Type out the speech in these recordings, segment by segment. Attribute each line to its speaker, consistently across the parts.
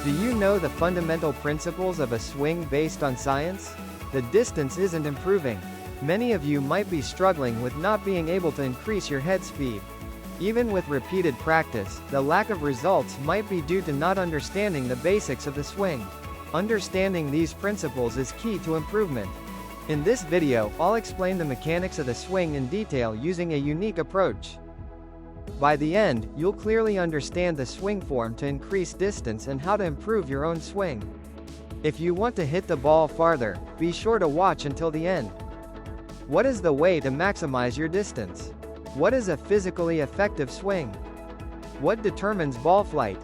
Speaker 1: Do you know the fundamental principles of a swing based on science? The distance isn't improving. Many of you might be struggling with not being able to increase your head speed. Even with repeated practice, the lack of results might be due to not understanding the basics of the swing. Understanding these principles is key to improvement. In this video, I'll explain the mechanics of the swing in detail using a unique approach. By the end, you'll clearly understand the swing form to increase distance and how to improve your own swing. If you want to hit the ball farther, be sure to watch until the end. What is the way to maximize your distance? What is a physically effective swing? What determines ball flight?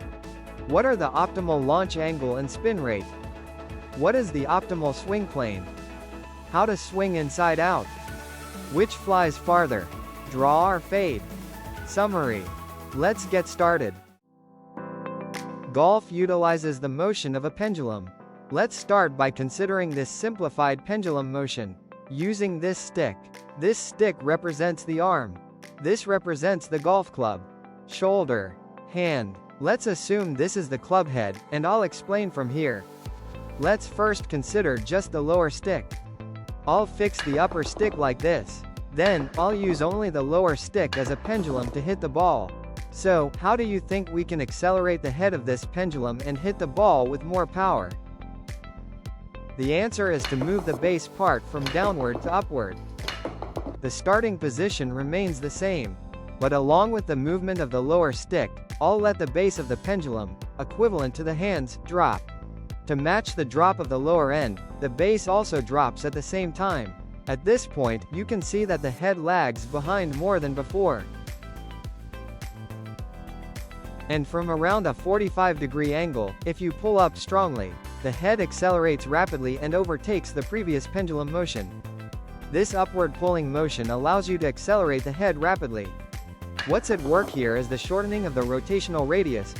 Speaker 1: What are the optimal launch angle and spin rate? What is the optimal swing plane? How to swing inside out? Which flies farther? Draw or fade? Summary. Let's get started. Golf utilizes the motion of a pendulum. Let's start by considering this simplified pendulum motion. Using this stick. This stick represents the arm. This represents the golf club, shoulder, hand. Let's assume this is the club head, and I'll explain from here. Let's first consider just the lower stick. I'll fix the upper stick like this. Then, I'll use only the lower stick as a pendulum to hit the ball. So, how do you think we can accelerate the head of this pendulum and hit the ball with more power? The answer is to move the base part from downward to upward. The starting position remains the same. But along with the movement of the lower stick, I'll let the base of the pendulum, equivalent to the hands, drop. To match the drop of the lower end, the base also drops at the same time. At this point, you can see that the head lags behind more than before. And from around a 45-degree angle, if you pull up strongly, the head accelerates rapidly and overtakes the previous pendulum motion. This upward pulling motion allows you to accelerate the head rapidly. What's at work here is the shortening of the rotational radius.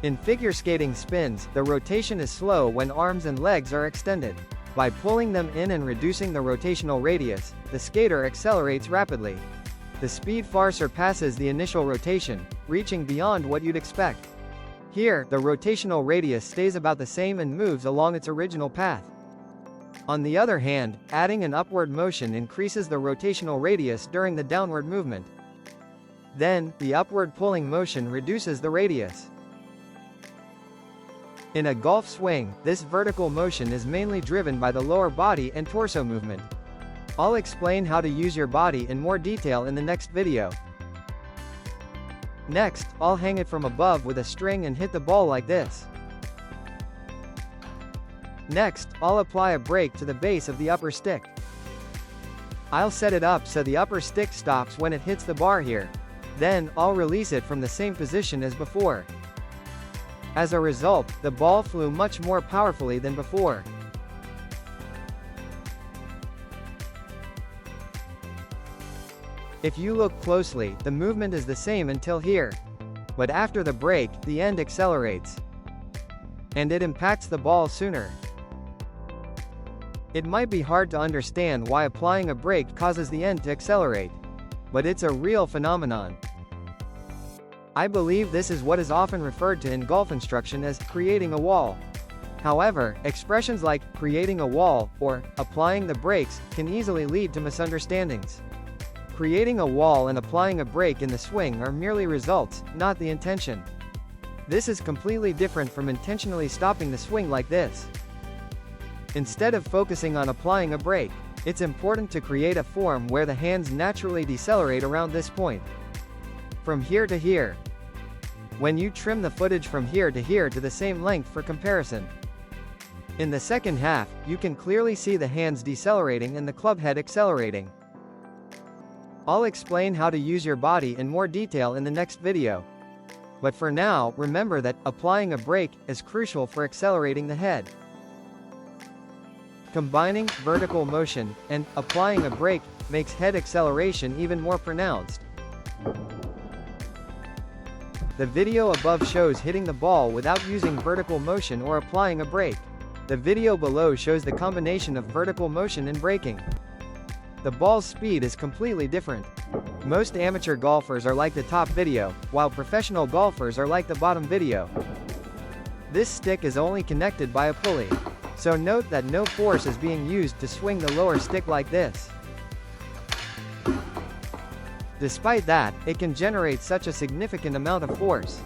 Speaker 1: In figure skating spins, the rotation is slow when arms and legs are extended. By pulling them in and reducing the rotational radius, the skater accelerates rapidly. The speed far surpasses the initial rotation, reaching beyond what you'd expect. Here, the rotational radius stays about the same and moves along its original path. On the other hand, adding an upward motion increases the rotational radius during the downward movement. Then, the upward pulling motion reduces the radius. In a golf swing, this vertical motion is mainly driven by the lower body and torso movement. I'll explain how to use your body in more detail in the next video. Next, I'll hang it from above with a string and hit the ball like this. Next, I'll apply a brake to the base of the upper stick. I'll set it up so the upper stick stops when it hits the bar here. Then, I'll release it from the same position as before. As a result, the ball flew much more powerfully than before. If you look closely, the movement is the same until here. But after the brake, the end accelerates. And it impacts the ball sooner. It might be hard to understand why applying a brake causes the end to accelerate. But it's a real phenomenon. I believe this is what is often referred to in golf instruction as creating a wall. However, expressions like creating a wall or applying the brakes can easily lead to misunderstandings. Creating a wall and applying a brake in the swing are merely results, not the intention. This is completely different from intentionally stopping the swing like this. Instead of focusing on applying a brake, it's important to create a form where the hands naturally decelerate around this point. From here to here. When you trim the footage from here to the same length for comparison. In the second half, you can clearly see the hands decelerating and the club head accelerating. I'll explain how to use your body in more detail in the next video. But for now, remember that applying a brake is crucial for accelerating the head. Combining vertical motion and applying a brake makes head acceleration even more pronounced. The video above shows hitting the ball without using vertical motion or applying a brake. The video below shows the combination of vertical motion and braking. The ball's speed is completely different. Most amateur golfers are like the top video, while professional golfers are like the bottom video. This stick is only connected by a pulley. So note that no force is being used to swing the lower stick like this. Despite that, it can generate such a significant amount of force.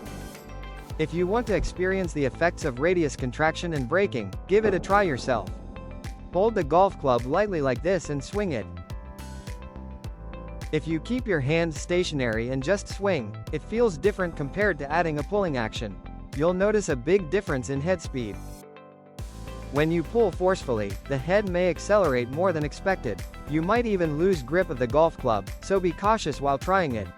Speaker 1: If you want to experience the effects of radius contraction and braking, give it a try yourself. Hold the golf club lightly like this and swing it. If you keep your hand stationary and just swing, it feels different compared to adding a pulling action. You'll notice a big difference in head speed. When you pull forcefully, the head may accelerate more than expected. You might even lose grip of the golf club, so be cautious while trying it.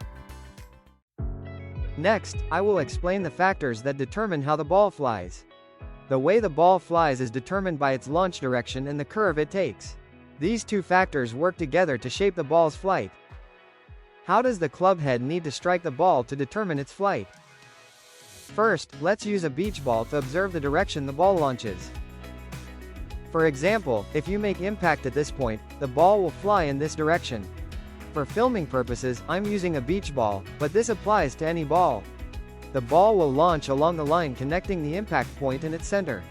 Speaker 1: Next, I will explain the factors that determine how the ball flies. The way the ball flies is determined by its launch direction and the curve it takes. These two factors work together to shape the ball's flight. How does the club head need to strike the ball to determine its flight? First, let's use a beach ball to observe the direction the ball launches. For example, if you make impact at this point, the ball will fly in this direction. For filming purposes, I'm using a beach ball, but this applies to any ball. The ball will launch along the line connecting the impact point and its center.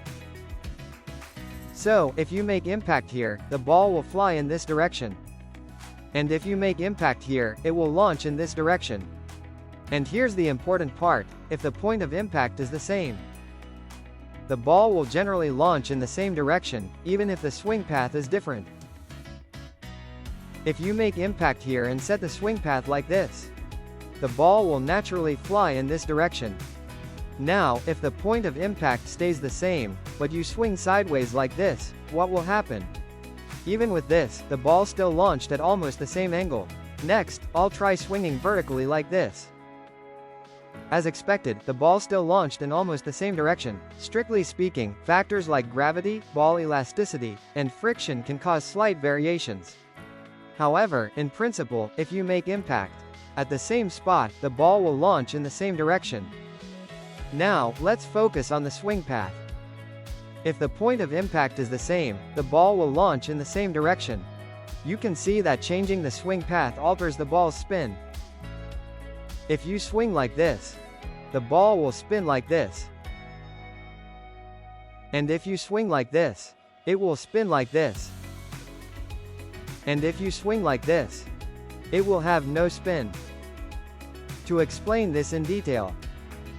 Speaker 1: So, if you make impact here, the ball will fly in this direction. And if you make impact here, it will launch in this direction. And here's the important part, if the point of impact is the same, the ball will generally launch in the same direction, even if the swing path is different. If you make impact here and set the swing path like this, the ball will naturally fly in this direction. Now, if the point of impact stays the same, but you swing sideways like this, what will happen? Even with this, the ball still launched at almost the same angle. Next, I'll try swinging vertically like this. As expected, the ball still launched in almost the same direction. Strictly speaking, factors like gravity, ball elasticity, and friction can cause slight variations. However, in principle, if you make impact at the same spot, the ball will launch in the same direction. Now, let's focus on the swing path. If the point of impact is the same, the ball will launch in the same direction. You can see that changing the swing path alters the ball's spin. If you swing like this, the ball will spin like this. And if you swing like this, it will spin like this. And if you swing like this, it will have no spin. To explain this in detail,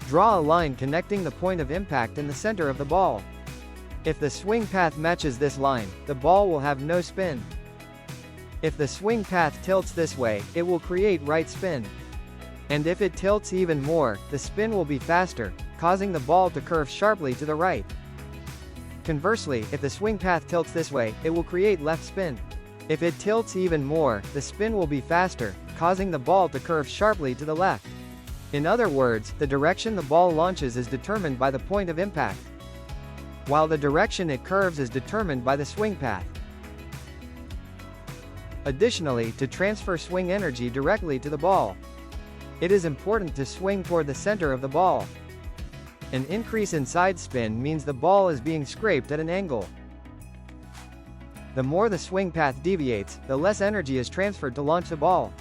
Speaker 1: draw a line connecting the point of impact and the center of the ball. If the swing path matches this line, the ball will have no spin. If the swing path tilts this way, it will create right spin. And if it tilts even more, the spin will be faster, causing the ball to curve sharply to the right. Conversely, if the swing path tilts this way, it will create left spin. If it tilts even more, the spin will be faster, causing the ball to curve sharply to the left. In other words, the direction the ball launches is determined by the point of impact, while the direction it curves is determined by the swing path. Additionally, to transfer swing energy directly to the ball, it is important to swing toward the center of the ball. An increase in side spin means the ball is being scraped at an angle. The more the swing path deviates, the less energy is transferred to launch the ball,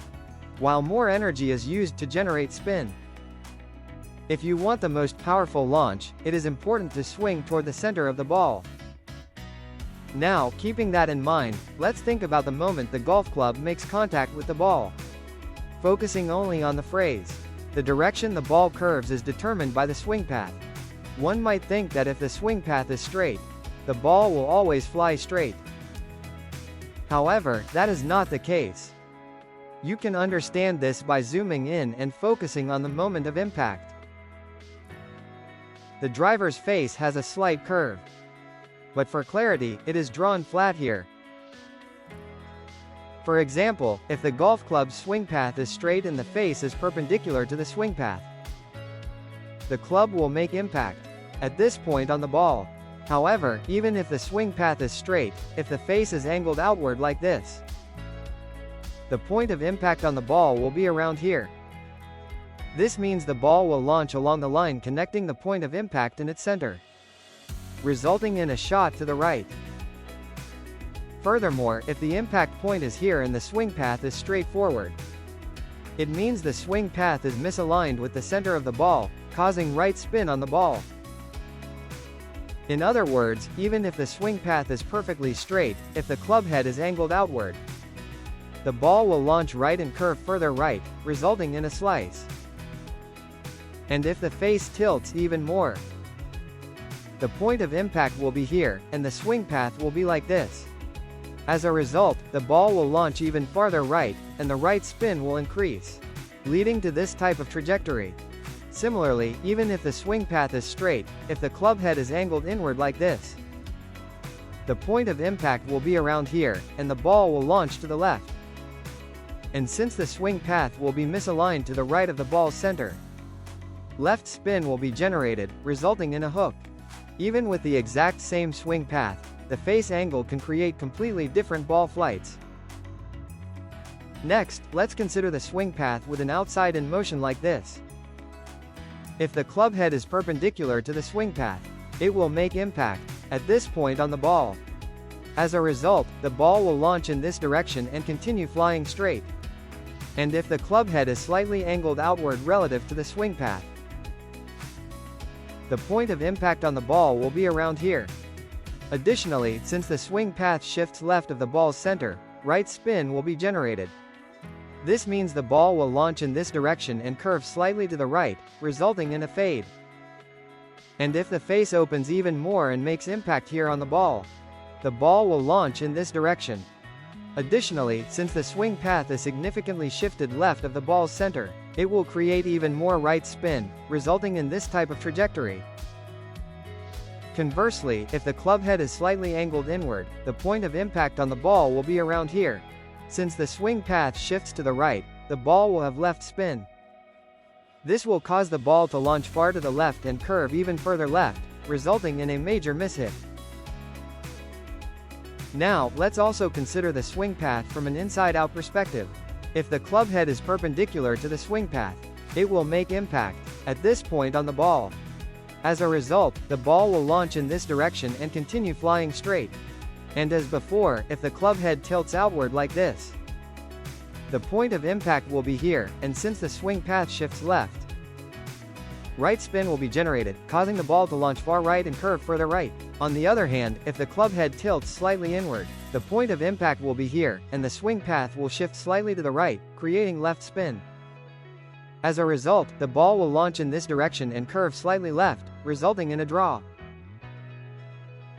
Speaker 1: while more energy is used to generate spin. If you want the most powerful launch, it is important to swing toward the center of the ball. Now, keeping that in mind, let's think about the moment the golf club makes contact with the ball. Focusing only on the phrase, the direction the ball curves is determined by the swing path. One might think that if the swing path is straight, the ball will always fly straight. However, that is not the case. You can understand this by zooming in and focusing on the moment of impact. The driver's face has a slight curve, but for clarity, it is drawn flat here. For example, if the golf club's swing path is straight and the face is perpendicular to the swing path, the club will make impact at this point on the ball. However, even if the swing path is straight, if the face is angled outward like this, the point of impact on the ball will be around here. This means the ball will launch along the line connecting the point of impact and its center, resulting in a shot to the right. Furthermore, if the impact point is here and the swing path is straight forward, it means the swing path is misaligned with the center of the ball, causing right spin on the ball. In other words, even if the swing path is perfectly straight, if the club head is angled outward, the ball will launch right and curve further right, resulting in a slice. And if the face tilts even more, the point of impact will be here, and the swing path will be like this. As a result, the ball will launch even farther right, and the right spin will increase, leading to this type of trajectory. Similarly, even if the swing path is straight, if the club head is angled inward like this, the point of impact will be around here, and the ball will launch to the left. And since the swing path will be misaligned to the right of the ball's center, left spin will be generated, resulting in a hook. Even with the exact same swing path, the face angle can create completely different ball flights. Next, let's consider the swing path with an outside-in motion like this. If the club head is perpendicular to the swing path, it will make impact at this point on the ball. As a result, the ball will launch in this direction and continue flying straight. And if the club head is slightly angled outward relative to the swing path, the point of impact on the ball will be around here. Additionally, since the swing path shifts left of the ball's center, right spin will be generated. This means the ball will launch in this direction and curve slightly to the right, resulting in a fade. And if the face opens even more and makes impact here on the ball will launch in this direction. Additionally, since the swing path is significantly shifted left of the ball's center, it will create even more right spin, resulting in this type of trajectory. Conversely, if the club head is slightly angled inward, the point of impact on the ball will be around here. Since the swing path shifts to the right, the ball will have left spin. This will cause the ball to launch far to the left and curve even further left, resulting in a major mishit. Now, let's also consider the swing path from an inside-out perspective. If the club head is perpendicular to the swing path, it will make impact at this point on the ball. As a result, the ball will launch in this direction and continue flying straight. And as before, if the club head tilts outward like this, the point of impact will be here, and since the swing path shifts left, right spin will be generated, causing the ball to launch far right and curve further right. On the other hand, if the club head tilts slightly inward, the point of impact will be here, and the swing path will shift slightly to the right, creating left spin. As a result, the ball will launch in this direction and curve slightly left, resulting in a draw.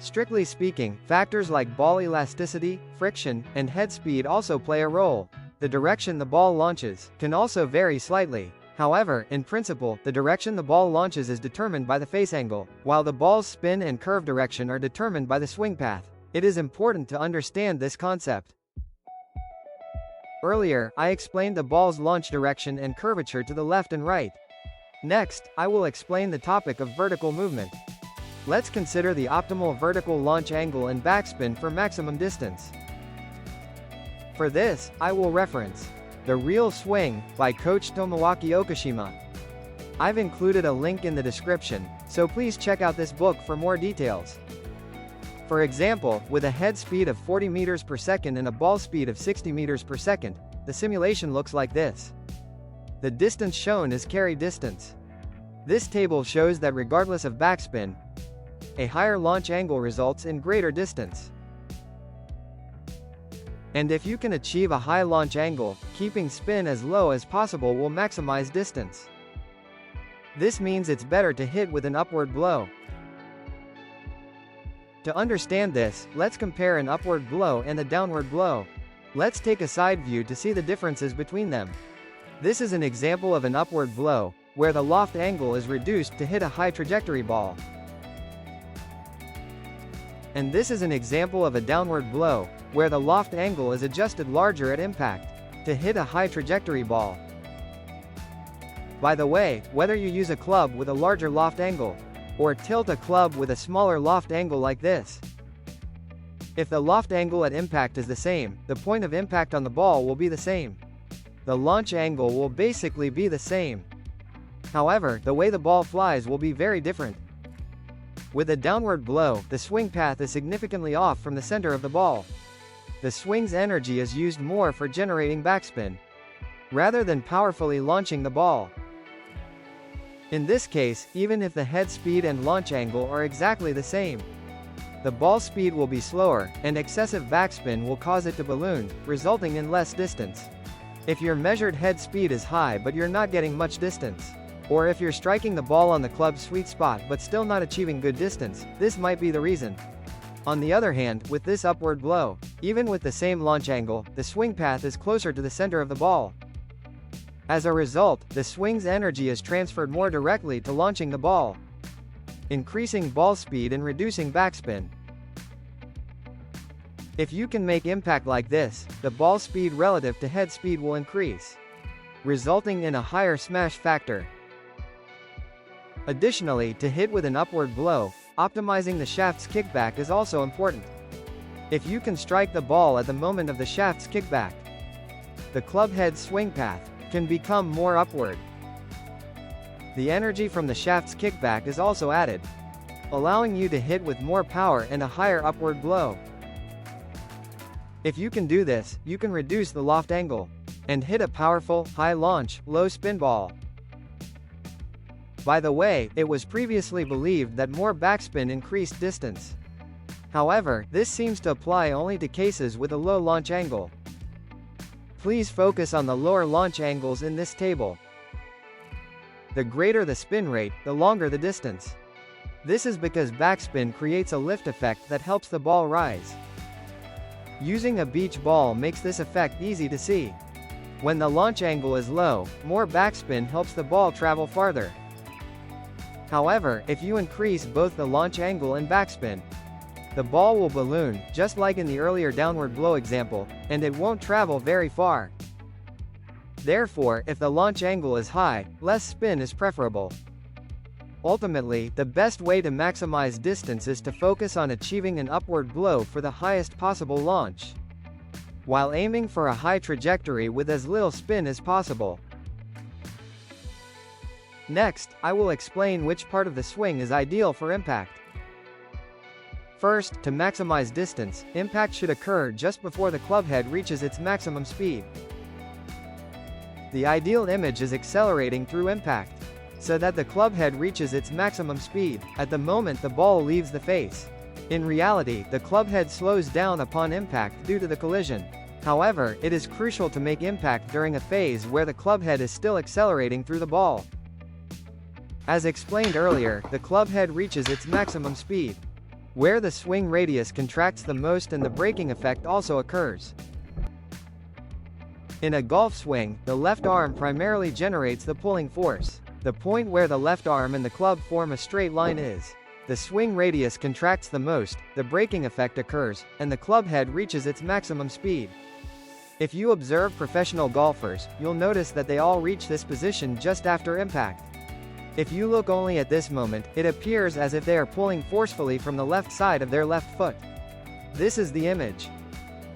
Speaker 1: Strictly speaking, factors like ball elasticity, friction, and head speed also play a role. The direction the ball launches can also vary slightly. However, in principle, the direction the ball launches is determined by the face angle, while the ball's spin and curve direction are determined by the swing path. It is important to understand this concept. Earlier, I explained the ball's launch direction and curvature to the left and right. Next, I will explain the topic of vertical movement. Let's consider the optimal vertical launch angle and backspin for maximum distance. For this, I will reference The Real Swing by Coach Tomoaki Okashima. I've included a link in the description, so please check out this book for more details. For example, with a head speed of 40 meters per second and a ball speed of 60 meters per second, the simulation looks like this. The distance shown is carry distance. This table shows that regardless of backspin, a higher launch angle results in greater distance. And if you can achieve a high launch angle, keeping spin as low as possible will maximize distance. This means it's better to hit with an upward blow. To understand this, let's compare an upward blow and a downward blow. Let's take a side view to see the differences between them. This is an example of an upward blow, where the loft angle is reduced to hit a high trajectory ball. And this is an example of a downward blow, where the loft angle is adjusted larger at impact, to hit a high trajectory ball. By the way, whether you use a club with a larger loft angle, or tilt a club with a smaller loft angle like this, if the loft angle at impact is the same, the point of impact on the ball will be the same. The launch angle will basically be the same. However, the way the ball flies will be very different. With a downward blow, the swing path is significantly off from the center of the ball. The swing's energy is used more for generating backspin, rather than powerfully launching the ball. In this case, even if the head speed and launch angle are exactly the same, the ball speed will be slower, and excessive backspin will cause it to balloon, resulting in less distance. If your measured head speed is high but you're not getting much distance, or if you're striking the ball on the club's sweet spot but still not achieving good distance, this might be the reason. On the other hand, with this upward blow, even with the same launch angle, the swing path is closer to the center of the ball. As a result, the swing's energy is transferred more directly to launching the ball, increasing ball speed and reducing backspin. If you can make impact like this, the ball speed relative to head speed will increase, resulting in a higher smash factor. Additionally, to hit with an upward blow, optimizing the shaft's kickback is also important. If you can strike the ball at the moment of the shaft's kickback, the club head's swing path can become more upward. The energy from the shaft's kickback is also added, allowing you to hit with more power and a higher upward blow. If you can do this, you can reduce the loft angle and hit a powerful, high launch, low spin ball. By the way, it was previously believed that more backspin increased distance. However, this seems to apply only to cases with a low launch angle. Please focus on the lower launch angles in this table. The greater the spin rate, the longer the distance. This is because backspin creates a lift effect that helps the ball rise. Using a beach ball makes this effect easy to see. When the launch angle is low, more backspin helps the ball travel farther. However, if you increase both the launch angle and backspin, the ball will balloon, just like in the earlier downward blow example, and it won't travel very far. Therefore, if the launch angle is high, less spin is preferable. Ultimately, the best way to maximize distance is to focus on achieving an upward blow for the highest possible launch, while aiming for a high trajectory with as little spin as possible. Next, I will explain which part of the swing is ideal for impact. First, to maximize distance, impact should occur just before the club head reaches its maximum speed. The ideal image is accelerating through impact, so that the club head reaches its maximum speed at the moment the ball leaves the face. In reality, the club head slows down upon impact due to the collision. However, it is crucial to make impact during a phase where the club head is still accelerating through the ball. As explained earlier, the club head reaches its maximum speed, where the swing radius contracts the most and the braking effect also occurs. In a golf swing, the left arm primarily generates the pulling force. The point where the left arm and the club form a straight line is the swing radius contracts the most, the braking effect occurs, and the club head reaches its maximum speed. If you observe professional golfers, you'll notice that they all reach this position just after impact. If you look only at this moment, it appears as if they are pulling forcefully from the left side of their left foot. This is the image.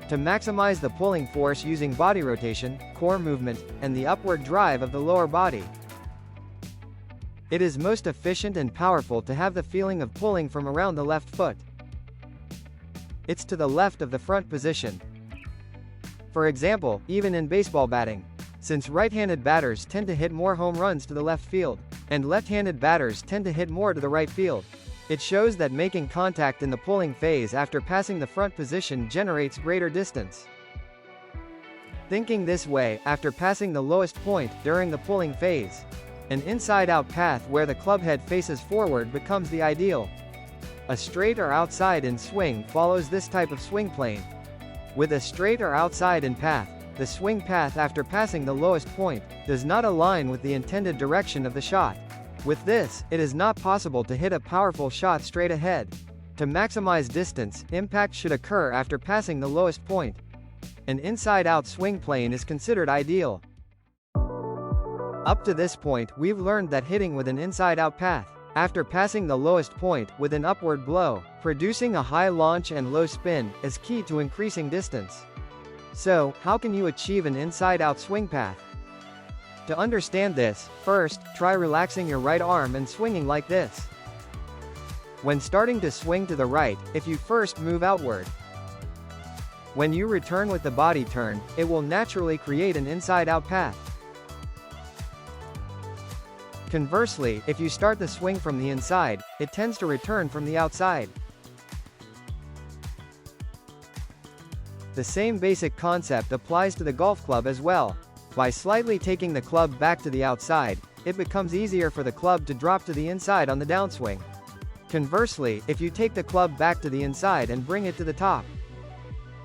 Speaker 1: To maximize the pulling force using body rotation, core movement, and the upward drive of the lower body, it is most efficient and powerful to have the feeling of pulling from around the left foot. It's to the left of the front position. For example, even in baseball batting, since right-handed batters tend to hit more home runs to the left field, and left-handed batters tend to hit more to the right field, it shows that making contact in the pulling phase after passing the front position generates greater distance. Thinking this way, after passing the lowest point during the pulling phase, an inside-out path where the club head faces forward becomes the ideal. A straight or outside-in swing follows this type of swing plane. With a straight or outside-in path, the swing path after passing the lowest point does not align with the intended direction of the shot. With this, it is not possible to hit a powerful shot straight ahead. To maximize distance, impact should occur after passing the lowest point. An inside-out swing plane is considered ideal. Up to this point, we've learned that hitting with an inside-out path, after passing the lowest point with an upward blow, producing a high launch and low spin, is key to increasing distance. So, how can you achieve an inside-out swing path? To understand this, first, try relaxing your right arm and swinging like this. When starting to swing to the right, if you first move outward, when you return with the body turn, it will naturally create an inside-out path. Conversely, if you start the swing from the inside, it tends to return from the outside. The same basic concept applies to the golf club as well. By slightly taking the club back to the outside, it becomes easier for the club to drop to the inside on the downswing. Conversely, if you take the club back to the inside and bring it to the top,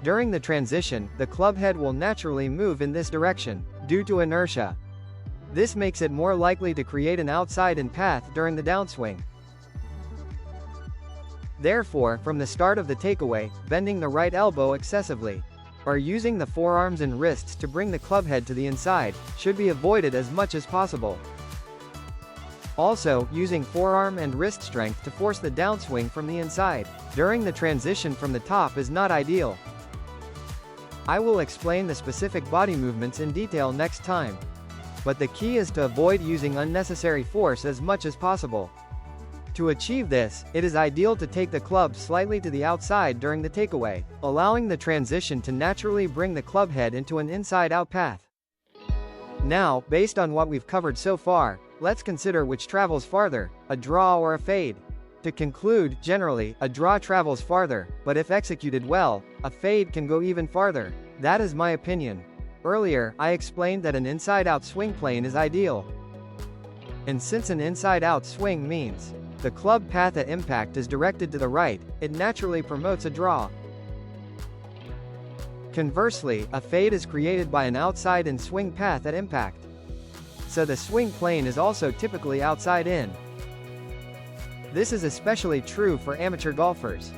Speaker 1: during the transition, the club head will naturally move in this direction, due to inertia. This makes it more likely to create an outside-in path during the downswing. Therefore, from the start of the takeaway, bending the right elbow excessively, or using the forearms and wrists to bring the club head to the inside, should be avoided as much as possible. Also, using forearm and wrist strength to force the downswing from the inside during the transition from the top is not ideal. I will explain the specific body movements in detail next time. But the key is to avoid using unnecessary force as much as possible. To achieve this, it is ideal to take the club slightly to the outside during the takeaway, allowing the transition to naturally bring the club head into an inside-out path. Now, based on what we've covered so far, let's consider which travels farther, a draw or a fade. To conclude, generally, a draw travels farther, but if executed well, a fade can go even farther. That is my opinion. Earlier, I explained that an inside-out swing plane is ideal. And since an inside-out swing means the club path at impact is directed to the right, it naturally promotes a draw. Conversely, a fade is created by an outside-in swing path at impact. So the swing plane is also typically outside-in. This is especially true for amateur golfers.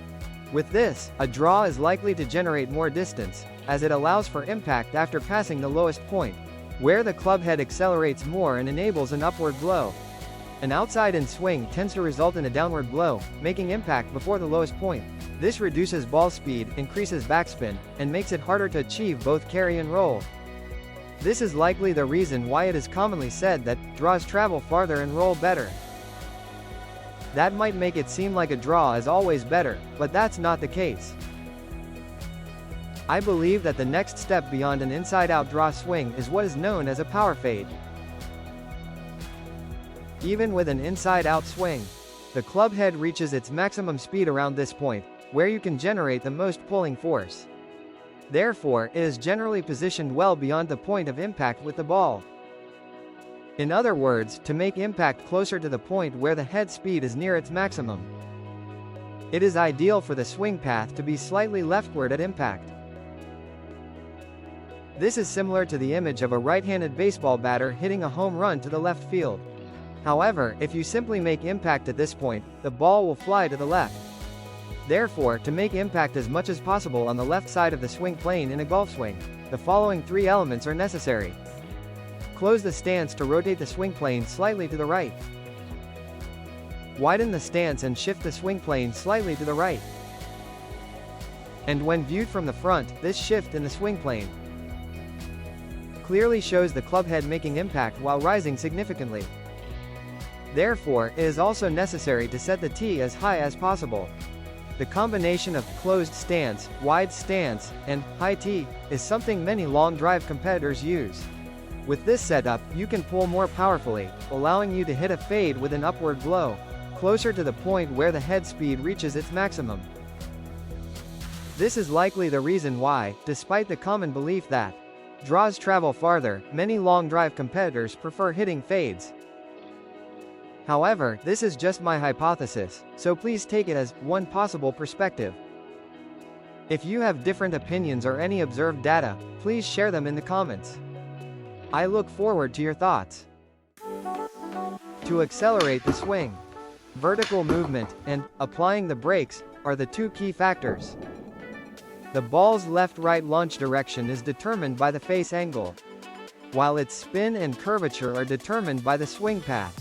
Speaker 1: With this, a draw is likely to generate more distance, as it allows for impact after passing the lowest point, where the club head accelerates more and enables an upward blow. An outside-in swing tends to result in a downward blow, making impact before the lowest point. This reduces ball speed, increases backspin, and makes it harder to achieve both carry and roll. This is likely the reason why it is commonly said that draws travel farther and roll better. That might make it seem like a draw is always better, but that's not the case. I believe that the next step beyond an inside-out draw swing is what is known as a power fade. Even with an inside-out swing, the club head reaches its maximum speed around this point, where you can generate the most pulling force. Therefore, it is generally positioned well beyond the point of impact with the ball. In other words, to make impact closer to the point where the head speed is near its maximum. It is ideal for the swing path to be slightly leftward at impact. This is similar to the image of a right-handed baseball batter hitting a home run to the left field. However, if you simply make impact at this point, the ball will fly to the left. Therefore, to make impact as much as possible on the left side of the swing plane in a golf swing, the following three elements are necessary. Close the stance to rotate the swing plane slightly to the right. Widen the stance and shift the swing plane slightly to the right. And when viewed from the front, this shift in the swing plane clearly shows the club head making impact while rising significantly. Therefore, it is also necessary to set the tee as high as possible. The combination of closed stance, wide stance, and high tee is something many long drive competitors use. With this setup, you can pull more powerfully, allowing you to hit a fade with an upward blow, closer to the point where the head speed reaches its maximum. This is likely the reason why, despite the common belief that draws travel farther, many long drive competitors prefer hitting fades. However, this is just my hypothesis, so please take it as one possible perspective. If you have different opinions or any observed data, please share them in the comments. I look forward to your thoughts. To accelerate the swing, vertical movement, and applying the brakes are the two key factors. The ball's left-right launch direction is determined by the face angle, while its spin and curvature are determined by the swing path.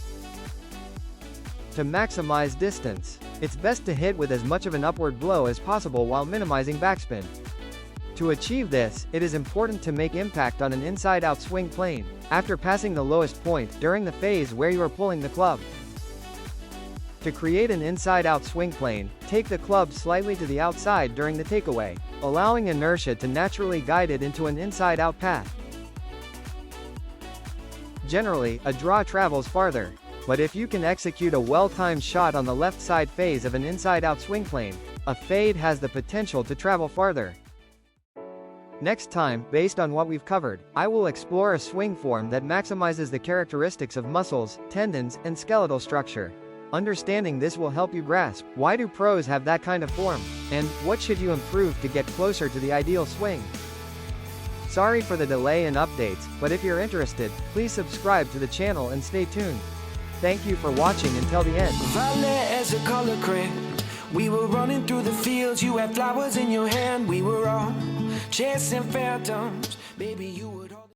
Speaker 1: To maximize distance, it's best to hit with as much of an upward blow as possible while minimizing backspin. To achieve this, it is important to make impact on an inside-out swing plane, after passing the lowest point during the phase where you are pulling the club. To create an inside-out swing plane, take the club slightly to the outside during the takeaway, allowing inertia to naturally guide it into an inside-out path. Generally, a draw travels farther. But if you can execute a well-timed shot on the left side phase of an inside-out swing plane, a fade has the potential to travel farther. Next time, based on what we've covered, I will explore a swing form that maximizes the characteristics of muscles, tendons, and skeletal structure. Understanding this will help you grasp, why do pros have that kind of form? And, what should you improve to get closer to the ideal swing? Sorry for the delay in updates, but if you're interested, please subscribe to the channel and stay tuned. Thank you for watching until the end.
Speaker 2: Violet as a color gray. We were running through the fields, you had flowers in your hand. We were all chasing phantoms, baby, you were